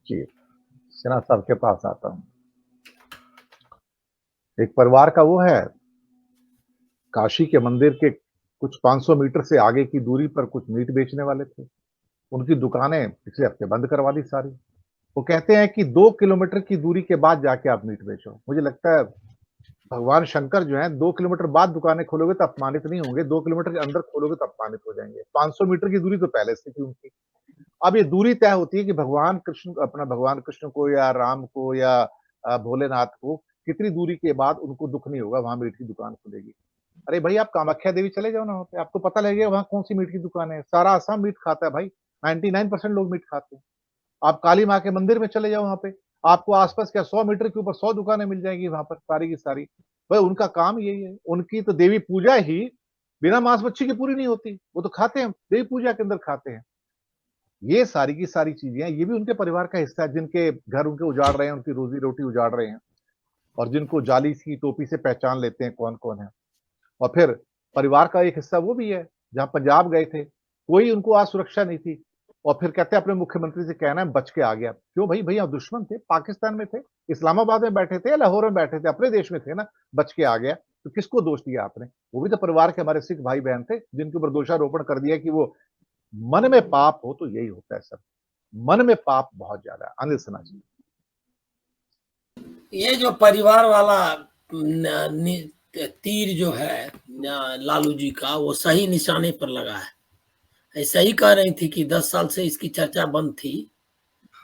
जी, सिन्हा साहब के पास आता हूँ। एक परिवार का वो है, काशी के मंदिर के कुछ 500 मीटर से आगे की दूरी पर कुछ मीट बेचने वाले थे। उनकी दुकानें पिछले हफ्ते बंद करवा दी सारी। वो कहते हैं कि 2 किलोमीटर की दूरी के बाद जाके आप मीट बेचो। मुझे लगता है भगवान शंकर जो हैं 2 किलोमीटर बाद दुकानें खोलोगे तो अपमानित नहीं होंगे, 2 किलोमीटर के अंदर खोलोगे तो अपमानित हो जाएँगे। 500 मीटर की दूरी तो पहले से थी उनकी। अब ये दूरी तय होती है कि भगवान कृष्ण को या राम को या भोलेनाथ को कितनी दूरी के बाद उनको दुःख नहीं होगा, वहाँ मीट की दुकान खुलेगी। अरे भाई आप कामाख्या देवी चले जाओ ना वहाँ पे, आपको पता लगेगा वहाँ कौन-सी मीट की दुकान है। सारा असम मीट खाता है भाई, 99% लोग मीट खाते हैं। आप काली माँ के मंदिर में चले जाओ वहाँ पे, आपको आस-पास क्या 100 मीटर के ऊपर 100 दुकानें मिल जाएँगी वहाँ पर, सारी की सारी। भाई उनका काम यही है, उनकी तो देवी पूजा ही बिना मांस-मच्छी के पूरी नहीं होती। वो तो खाते हैं, देवी पूजा के अंदर खाते हैं। ये सारी की सारी चीज़ें हैं, ये भी उनके परिवार का हिस्सा है, जिनके घर उनके उजाड़ रहे हैं, उनकी रोज़ी-रोटी उजाड़ रहे हैं और जिनको जाली सी टोपी से पहचान लेते हैं कौन-कौन है। और फिर परिवार का एक हिस्सा वो भी है, जहाँ पंजाब गए थे, कोई उनको आज सुरक्षा नहीं थी और फिर कहते हैं अपने मुख्यमंत्री से कहना है बच के आ गया। क्यों भई, भैया दुश्मन थे, पाकिस्तान में थे, इस्लामाबाद में बैठे थे या लाहौर में बैठे थे, अपने देश में थे ना, बच के आ गया। तो किसको दोष दिया आपने? वो भी तो परिवार के हमारे सिख भाई-बहन थे, जिनके ऊपर दोषारोपण कर दिया कि वो मन में पाप हो तो यही होता है सब। मन में पाप बहुत ज़्यादा है। आनंद सिन्हा जी। ये जो परिवार वाला तीर जो है लालू जी का, वो सही निशाने पर लगा है। ऐसा ही कह रही थी कि 10 साल से इसकी चर्चा बंद थी,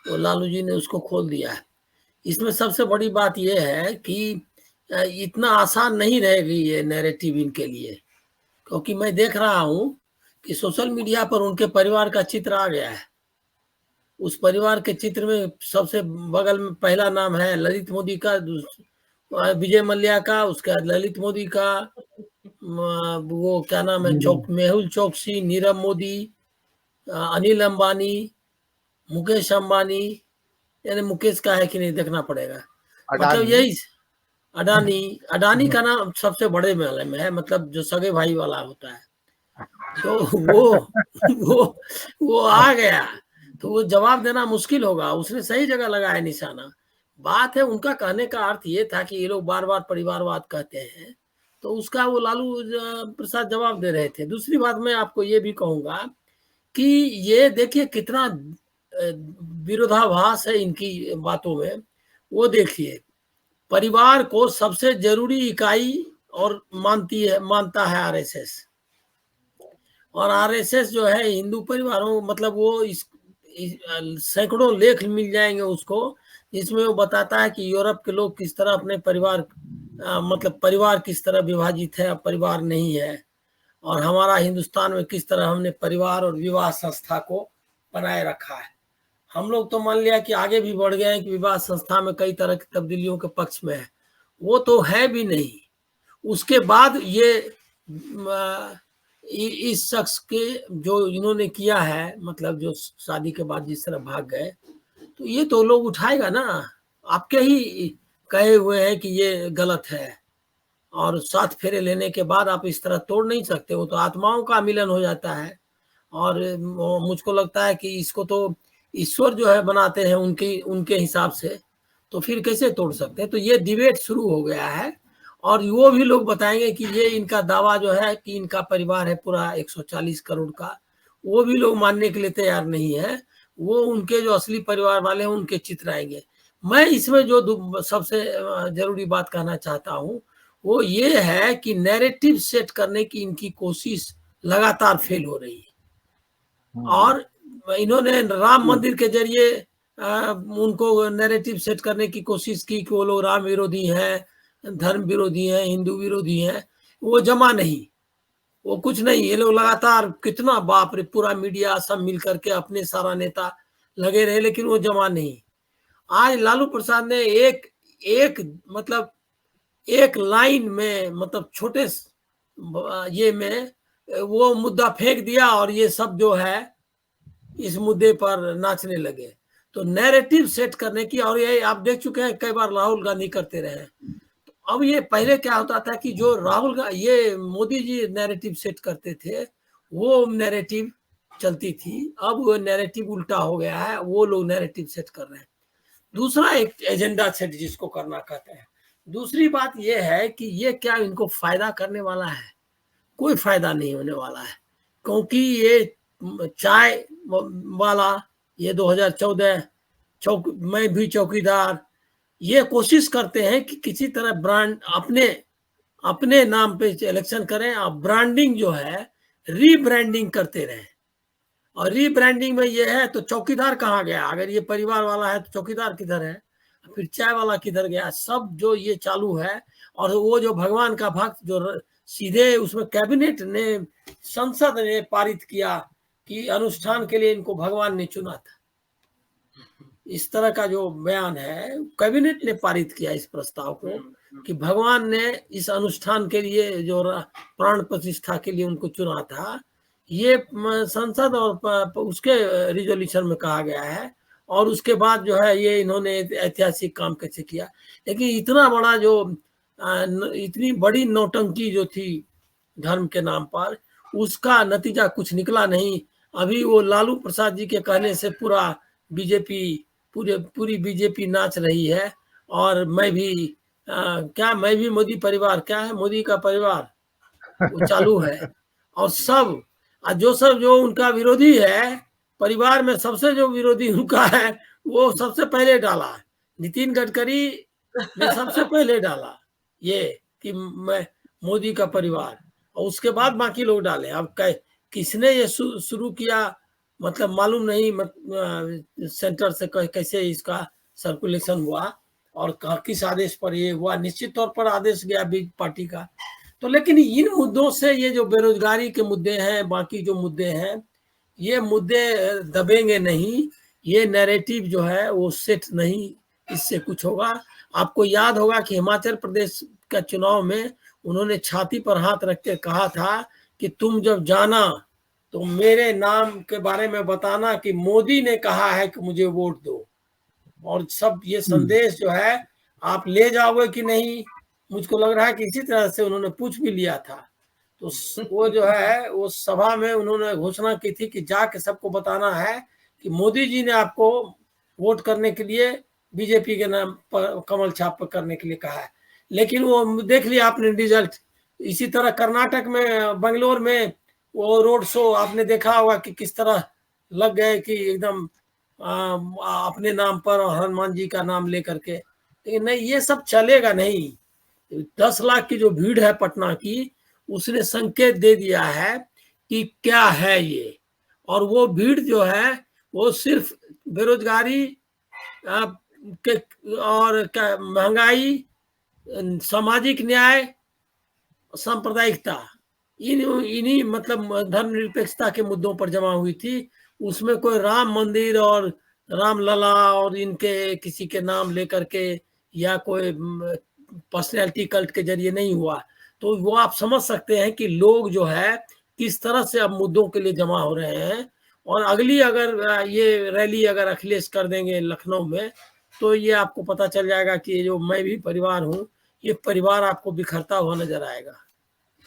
तो लालू जी ने उसको खोल दिया है। इसमें सबसे बड़ी बात यह है कि इतना आसान नहीं रहेगी ये नैरेटिव इनके लिए, क्योंकि मैं देख रहा हूं कि सोशल मीडिया पर उनके परिवार का चित्र आ गया है। उस परिवार के चित्र में सबसे बगल में पहला नाम है ललित मोदी का, विजय मल्ल्या का, उसके बाद ललित मोदी का, वो क्या नाम है, मेहुल चौकसी, नीरव मोदी, अनिल अंबानी, मुकेश अंबानी, यानी मुकेश का है कि नहीं देखना पड़ेगा। मतलब अडानी। यही अडानी, अडानी का नाम सबसे बड़े माले में है, मतलब जो सगे भाई वाला होता है। तो वो वो आ गया, तो वो जवाब देना मुश्किल होगा। उसने सही जगह लगाया निशाना। बात है, उनका कहने का अर्थ ये था कि ये लोग बार बार परिवारवाद कहते हैं, तो उसका वो लालू प्रसाद जवाब दे रहे थे। दूसरी बात मैं आपको ये भी कहूंगा कि ये देखिए कितना विरोधाभास है इनकी बातों में। वो देखिए, परिवार को सबसे जरूरी इकाई और मानता है आरएसएस। और आरएसएस जो है हिंदू परिवारों, मतलब वो सैकड़ों लेख मिल जाएंगे उसको, जिसमें वो बताता है कि यूरोप के लोग किस तरह अपने परिवार मतलब परिवार किस तरह विभाजित है, परिवार नहीं है, और हमारा हिंदुस्तान में किस तरह हमने परिवार और विवाह संस्था को बनाए रखा है। हम लोग तो मान लिया कि आगे भी बढ़ गए हैं कि विवाह संस्था में कई तरह की तब्दीलियों के पक्ष में है, वो तो है भी नहीं। उसके बाद ये इस शख्स के जो इन्होंने किया है, मतलब जो शादी के बाद जिस तरह भाग गए, तो ये तो लोग उठाएगा ना। आपके ही कहे हुए हैं कि ये गलत है, और 7 फेरे लेने के बाद आप इस तरह तोड़ नहीं सकते। वो तो आत्माओं का मिलन हो जाता है। और मुझको लगता है कि इसको तो ईश्वर जो है बनाते हैं उनके उनके हिसाब से, तो फिर कैसे तोड़ सकते हैं। तो ये डिबेट शुरू हो गया है, और वो भी लोग बताएंगे कि ये इनका दावा जो है कि इनका परिवार है पूरा 140 करोड़ का, वो भी लोग मानने के लिए तैयार नहीं है। वो उनके जो असली परिवार वाले हैं उनके चित्र आएंगे। मैं इसमें जो सबसे जरूरी बात कहना चाहता हूँ वो ये है कि नैरेटिव सेट करने की इनकी कोशिश लगातार फेल हो रही है। और इन्होंने राम मंदिर के जरिए उनको नैरेटिव सेट करने की कोशिश की कि वो लोग राम विरोधी हैं, धर्म विरोधी हैं, हिंदू विरोधी हैं। वो जमा नहीं, वो कुछ नहीं। ये लोग लगातार कितना, बाप रे, पूरा मीडिया सब मिल करके अपने सारा नेता लगे रहे, लेकिन वो जमा नहीं। आज लालू प्रसाद ने एक एक मतलब एक लाइन में, मतलब छोटे ये में वो मुद्दा फेंक दिया, और ये सब जो है इस मुद्दे पर नाचने लगे। तो नैरेटिव सेट करने की, और ये आप देख चुके हैं कई बार राहुल गांधी करते रहे। तो अब ये पहले क्या होता था कि जो ये मोदी जी नैरेटिव सेट करते थे, वो नैरेटिव चलती थी, अब वो नैरेटिव उल्टा हो गया है, वो लोग नैरेटिव सेट कर रहे हैं। दूसरा एक एजेंडा सेट जिसको करना कहते हैं। दूसरी बात ये है कि ये क्या इनको फायदा करने वाला है? कोई फायदा नहीं होने वाला है, क्योंकि ये चाय वाला, ये 2014 मैं भी चौकीदार, ये कोशिश करते हैं कि किसी तरह ब्रांड अपने अपने नाम पे इलेक्शन करें, और ब्रांडिंग जो है रीब्रांडिंग करते रहें। और रीब्रांडिंग में ये है तो चौकीदार कहाँ गया? अगर ये परिवार वाला है तो चौकीदार किधर है? फिर चाय वाला किधर गया? सब जो ये चालू है। और वो जो भगवान का भक्त जो सीधे उसमें कैबिनेट ने, संसद ने पारित किया कि अनुष्ठान के लिए इनको भगवान ने चुना था, इस तरह का जो बयान है, कैबिनेट ने पारित किया इस प्रस्ताव को कि भगवान ने इस अनुष्ठान के लिए जो प्राण प्रतिष्ठा के लिए उनको चुना था, ये संसद और उसके रिजोल्यूशन में कहा गया है। और उसके बाद जो है ये इन्होंने ऐतिहासिक काम कैसे किया। लेकिन इतना बड़ा जो इतनी बड़ी नौटंकी जो थी धर्म के नाम पर, उसका नतीजा कुछ निकला नहीं। अभी वो लालू प्रसाद जी के कहने से पूरा बीजेपी, पूरी बीजेपी नाच रही है। और मैं भी क्या, मैं भी मोदी परिवार, क्या है मोदी का परिवार, वो चालू है। और सब जो उनका विरोधी है, परिवार में सबसे जो विरोधी उनका है, वो सबसे पहले डाला। नितिन गडकरी ने सबसे पहले डाला ये कि मैं मोदी का परिवार, और उसके बाद बाकी लोग डाले। अब किसने ये शुरू किया मतलब मालूम नहीं, सेंटर से कैसे इसका सर्कुलेशन हुआ और किस आदेश पर ये हुआ। निश्चित तौर पर आदेश गया बिग पार्टी का। तो लेकिन इन मुद्दों से, ये जो बेरोजगारी के मुद्दे हैं, बाकी जो मुद्दे हैं, ये मुद्दे दबेंगे नहीं। ये नैरेटिव जो है वो सेट नहीं, इससे कुछ होगा। आपको याद होगा कि हिमाचल प्रदेश का चुनाव में उन्होंने छाती पर हाथ रख के कहा था कि तुम जब जाना तो मेरे नाम के बारे में बताना कि मोदी ने कहा है कि मुझे वोट दो। और सब ये संदेश जो है आप ले जाओगे कि नहीं, मुझको लग रहा है कि इसी तरह से उन्होंने पूछ भी लिया था। तो वो जो है वो सभा में उन्होंने घोषणा की थी कि जाके सबको बताना है कि मोदी जी ने आपको वोट करने के लिए बीजेपी के नाम पर कमल छाप पर करने के लिए कहा है। लेकिन वो देख लिया आपने रिजल्ट। इसी तरह कर्नाटक में, बंगलोर में वो रोड शो आपने देखा होगा कि किस तरह लग गए कि एकदम अपने नाम पर और हनुमान जी का नाम लेकर के। लेकिन नहीं, ये सब चलेगा नहीं। 10 लाख की जो भीड़ है पटना की, उसने संकेत दे दिया है कि क्या है ये। और वो भीड़ जो है वो सिर्फ बेरोजगारी के और महंगाई, सामाजिक न्याय, सांप्रदायिकता, इन्हीं मतलब धर्मनिरपेक्षता के मुद्दों पर जमा हुई थी। उसमें कोई राम मंदिर और रामलला और इनके किसी के नाम लेकर के या कोई पर्सनैलिटी कल्ट के जरिए नहीं हुआ। तो वो आप समझ सकते हैं कि लोग जो है किस तरह से अब मुद्दों के लिए जमा हो रहे हैं। और अगली अगर ये रैली अगर अखिलेश कर देंगे लखनऊ में, तो ये आपको पता चल जाएगा कि जो मैं भी परिवार हूँ, ये परिवार आपको बिखरता हुआ नजर आएगा।